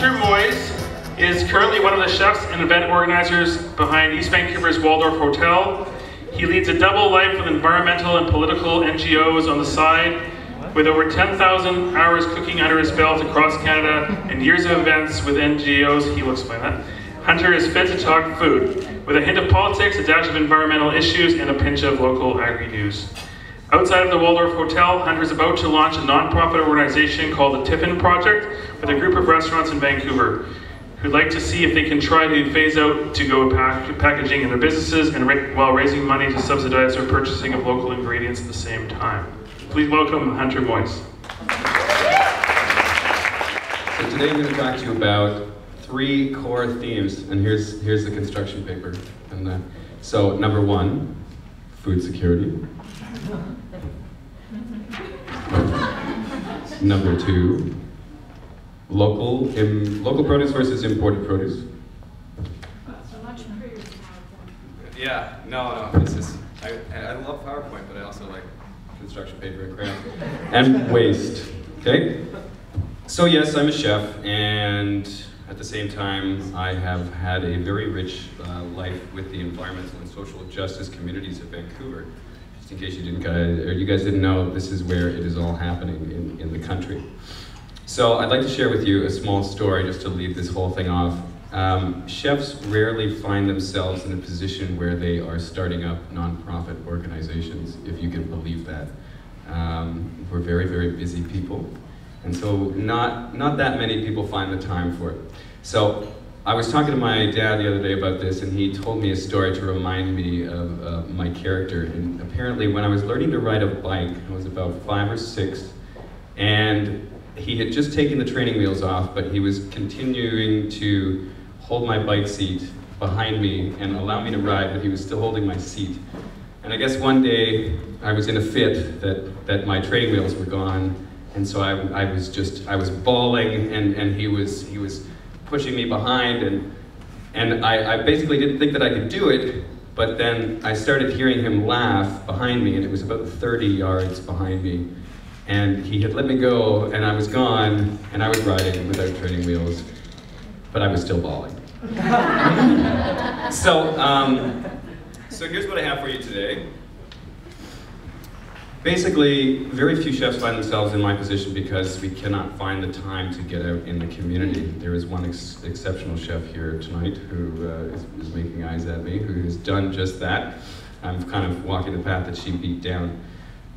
Hunter Moyes is currently one of the chefs and event organizers behind East Vancouver's Waldorf Hotel. He leads a double life with environmental and political NGOs on the side, with over 10,000 hours cooking under his belt across Canada and years of events with NGOs. He will explain that. Hunter is fit to talk food, with a hint of politics, a dash of environmental issues, and a pinch of local agri-news. Outside of the Waldorf Hotel, Hunter is about to launch a non-profit organization called the Tiffin Project with a group of restaurants in Vancouver who'd like to see if they can try to phase out to-go packaging in their businesses and while raising money to subsidize their purchasing of local ingredients at the same time. Please welcome Hunter Moyes. So today I'm going to talk to you about 3 core themes, and here's the construction paper. And so number 1, food security. Number 2, local produce versus imported produce. Yeah, no, this is, I love PowerPoint, but I also like construction paper and crayon. And waste, okay? So yes, I'm a chef, and at the same time, I have had a very rich life with the environmental and social justice communities of Vancouver. Just in case you guys didn't know, this is where it is all happening in the country. So I'd like to share with you a small story just to leave this whole thing off. Chefs rarely find themselves in a position where they are starting up nonprofit organizations, if you can believe that. We're very, very busy people. And so not that many people find the time for it. So I was talking to my dad the other day about this, and he told me a story to remind me of my character. And apparently when I was learning to ride a bike, I was about 5 or 6, and he had just taken the training wheels off, but he was continuing to hold my bike seat behind me and allow me to ride, but he was still holding my seat. And I guess one day I was in a fit that my training wheels were gone, and so I was bawling, and he was pushing me behind, and I basically didn't think that I could do it, but then I started hearing him laugh behind me, and it was about 30 yards behind me. And he had let me go, and I was gone, and I was riding without training wheels, but I was still bawling. So here's what I have for you today. Basically, very few chefs find themselves in my position because we cannot find the time to get out in the community. There is one exceptional chef here tonight who is making eyes at me, who has done just that. I'm kind of walking the path that she beat down.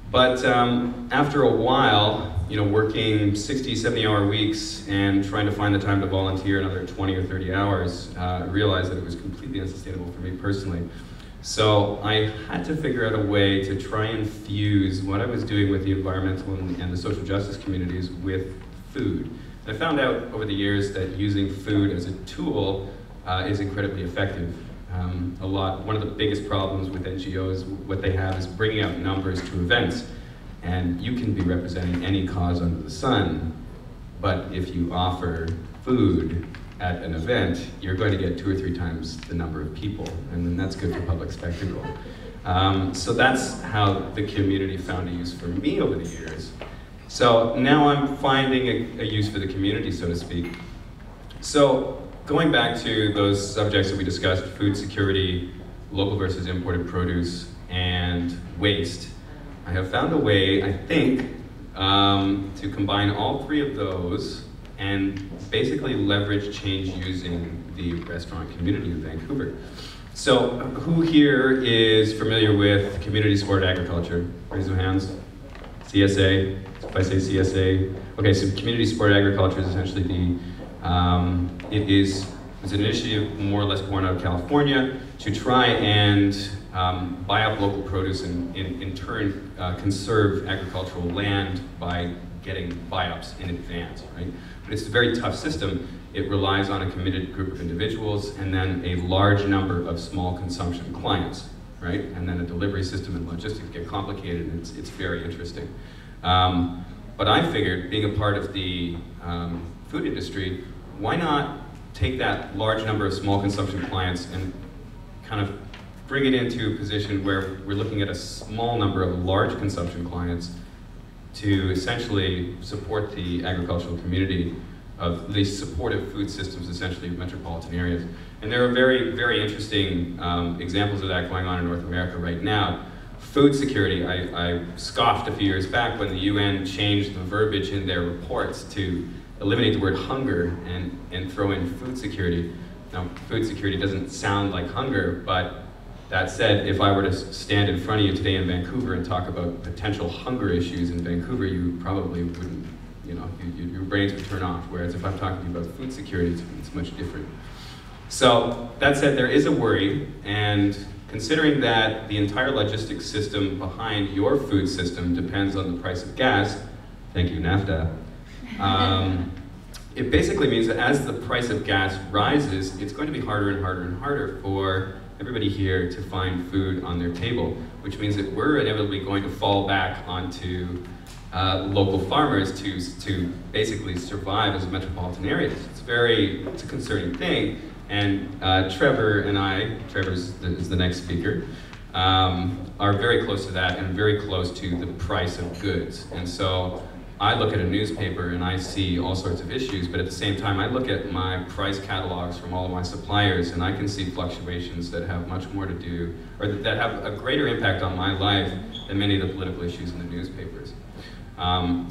But after a while, working 60, 70-hour weeks and trying to find the time to volunteer another 20 or 30 hours, I realized that it was completely unsustainable for me personally. So I had to figure out a way to try and fuse what I was doing with the environmental and the social justice communities with food. And I found out over the years that using food as a tool is incredibly effective. One of the biggest problems with NGOs, what they have is bringing out numbers to events. And you can be representing any cause under the sun, but if you offer food at an event, you're going to get 2 or 3 times the number of people, and then that's good for public spectacle. So that's how the community found a use for me over the years. So now I'm finding a use for the community, so to speak. So going back to those subjects that we discussed, food security, local versus imported produce, and waste, I have found a way, I think, to combine all 3 of those and basically leverage change using the restaurant community of Vancouver. So who here is familiar with community supported agriculture? Raise your hands. CSA, if I say CSA. Okay, so community supported agriculture is essentially it's an initiative more or less born out of California to try and buy up local produce and in turn conserve agricultural land by getting buy-ups in advance, right? But it's a very tough system. It relies on a committed group of individuals and then a large number of small consumption clients, right? And then a delivery system and logistics get complicated, and it's very interesting. But I figured, being a part of the food industry, why not take that large number of small consumption clients and kind of bring it into a position where we're looking at a small number of large consumption clients to essentially support the agricultural community the supportive food systems, essentially, of metropolitan areas. And there are very, very interesting examples of that going on in North America right now. Food security, I scoffed a few years back when the UN changed the verbiage in their reports to eliminate the word hunger and throw in food security. Now, food security doesn't sound like hunger, but that said, if I were to stand in front of you today in Vancouver and talk about potential hunger issues in Vancouver, you probably wouldn't, you know, your brains would turn off. Whereas if I'm talking about food security, it's much different. So that said, there is a worry, and considering that the entire logistics system behind your food system depends on the price of gas, thank you, NAFTA, it basically means that as the price of gas rises, it's going to be harder and harder and harder for everybody here to find food on their table, which means that we're inevitably going to fall back onto local farmers to basically survive as metropolitan areas. It's a concerning thing, and Trevor and I, Trevor is the next speaker, are very close to that and very close to the price of goods. And so I look at a newspaper and I see all sorts of issues, but at the same time I look at my price catalogs from all of my suppliers and I can see fluctuations that have much more to do, or that have a greater impact on my life than many of the political issues in the newspapers.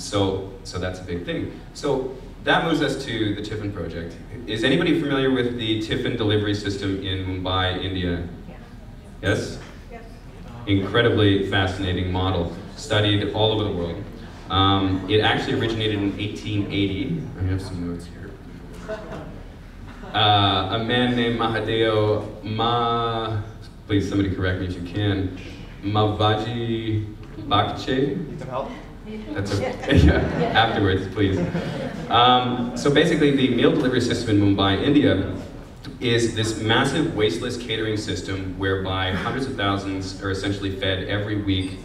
So that's a big thing. So that moves us to the Tiffin Project. Is anybody familiar with the Tiffin delivery system in Mumbai, India? Yes? Yes. Incredibly fascinating model, studied all over the world. It actually originated in 1880. I have some notes here. A man named please somebody correct me if you can, Mavaji Bakche? Need some help? That's okay. Yeah, afterwards, please. So basically, the meal delivery system in Mumbai, India, is this massive wasteless catering system whereby hundreds of thousands are essentially fed every week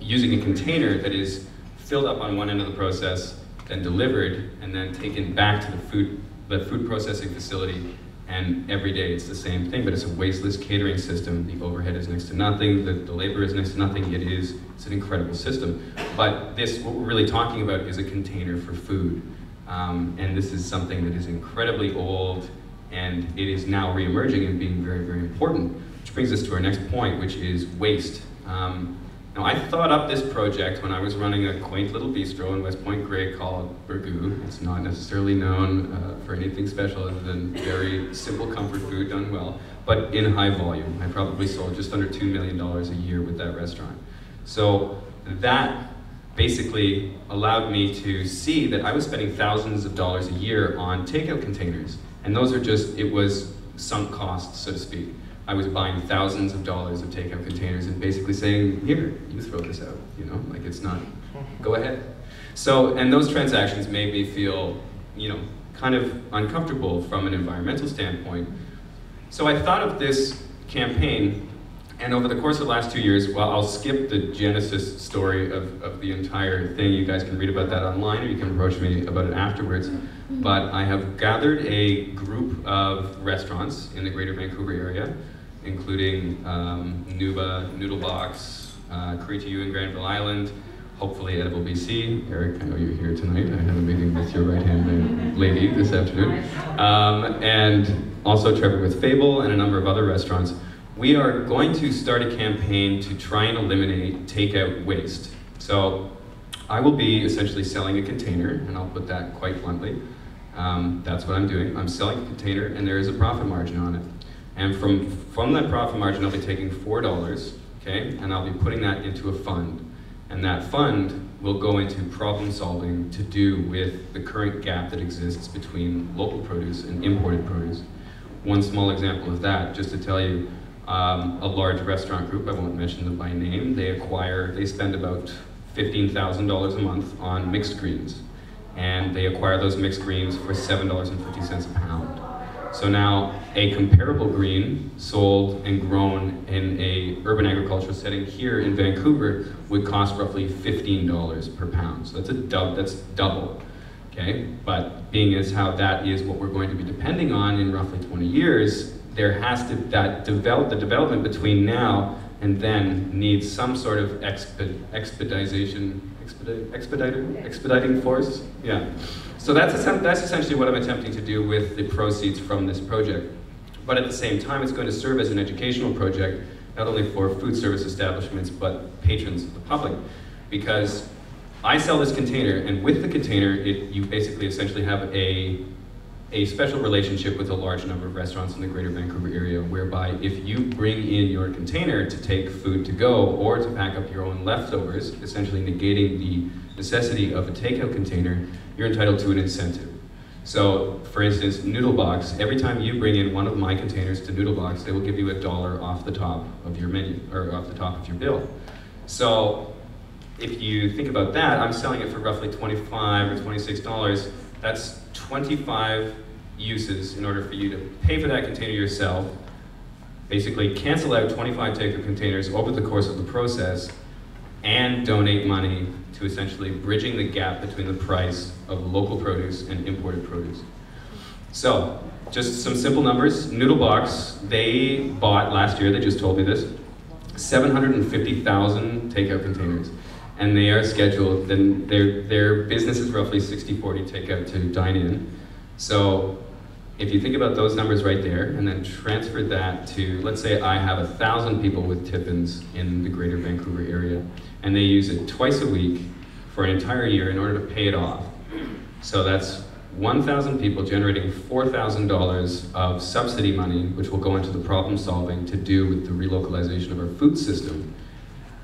using a container that is filled up on one end of the process, then delivered, and then taken back to the food processing facility. And every day it's the same thing, but it's a wasteless catering system. The overhead is next to nothing, the labor is next to nothing. It's an incredible system. But what we're really talking about is a container for food. And this is something that is incredibly old, and it is now re-emerging and being very, very important. Which brings us to our next point, which is waste. Now, I thought up this project when I was running a quaint little bistro in West Point Grey called Burgoo. It's not necessarily known for anything special other than very simple comfort food done well, but in high volume. I probably sold just under $2 million a year with that restaurant. So that basically allowed me to see that I was spending thousands of dollars a year on takeout containers. And those are it was sunk costs, so to speak. I was buying thousands of dollars of takeout containers and basically saying, here, you throw this out, you know, like it's not, go ahead. So, and those transactions made me feel, you know, kind of uncomfortable from an environmental standpoint. So I thought of this campaign, and over the course of the last 2 years, well, I'll skip the genesis story of the entire thing. You guys can read about that online, or you can approach me about it afterwards. But I have gathered a group of restaurants in the greater Vancouver area, including Nuba, Noodlebox, Curry to You in Granville Island, hopefully Edible BC. Eric, I know you're here tonight. I have a meeting with your right-hand lady this afternoon. And also Trevor with Fable and a number of other restaurants. We are going to start a campaign to try and eliminate takeout waste. So I will be essentially selling a container, and I'll put that quite bluntly. That's what I'm doing. I'm selling a container, and there is a profit margin on it. And from that profit margin, I'll be taking $4, okay? And I'll be putting that into a fund. And that fund will go into problem solving to do with the current gap that exists between local produce and imported produce. One small example of that, just to tell you, a large restaurant group, I won't mention them by name, they spend about $15,000 a month on mixed greens. And they acquire those mixed greens for $7.50 a pound. So now a comparable green sold and grown in a urban agricultural setting here in Vancouver would cost roughly $15 per pound. So that's double, okay? But being as how that is what we're going to be depending on in roughly 20 years, there has to, the development between now and then needs some sort of expediting force? Yeah. So that's essentially what I'm attempting to do with the proceeds from this project. But at the same time, it's going to serve as an educational project, not only for food service establishments, but patrons of the public. Because I sell this container, and with the container, you basically essentially have a special relationship with a large number of restaurants in the greater Vancouver area, whereby if you bring in your container to take food to go or to pack up your own leftovers, essentially negating the necessity of a takeout container, you're entitled to an incentive. So, for instance, Noodle Box, every time you bring in one of my containers to Noodle Box, they will give you $1 off the top of your menu, or off the top of your bill. So, if you think about that, I'm selling it for roughly $25 or $26. That's 25 uses in order for you to pay for that container yourself, basically cancel out 25 takeout containers over the course of the process, and donate money to essentially bridging the gap between the price of local produce and imported produce. So, just some simple numbers. Noodle Box, they bought last year, they just told me this, 750,000 takeout containers. And they are scheduled, then their business is roughly 60-40 takeout to dine in. So if you think about those numbers right there, and then transfer that to, let's say I have 1,000 people with Tiffins in the greater Vancouver area, and they use it twice a week for an entire year in order to pay it off. So that's 1,000 people generating $4,000 of subsidy money, which will go into the problem solving to do with the relocalization of our food system.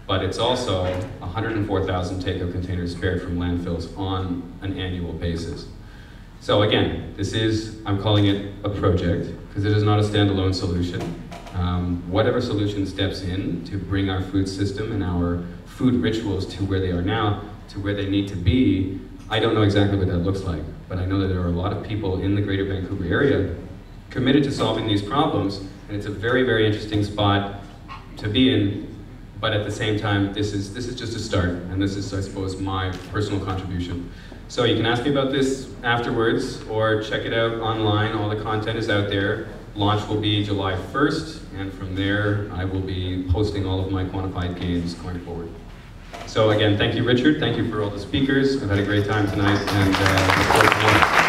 But it's also 104,000 takeout containers spared from landfills on an annual basis. So again, I'm calling it a project, because it is not a standalone solution. Whatever solution steps in to bring our food system and our food rituals to where they are now, to where they need to be, I don't know exactly what that looks like, but I know that there are a lot of people in the greater Vancouver area committed to solving these problems, and it's a very, very interesting spot to be in. But at the same time, this is just a start, and this is, I suppose, my personal contribution. So you can ask me about this afterwards, or check it out online. All the content is out there. Launch will be July 1st, and from there, I will be posting all of my quantified gains going forward. So again, thank you, Richard. Thank you for all the speakers. I've had a great time tonight, and look forward to more.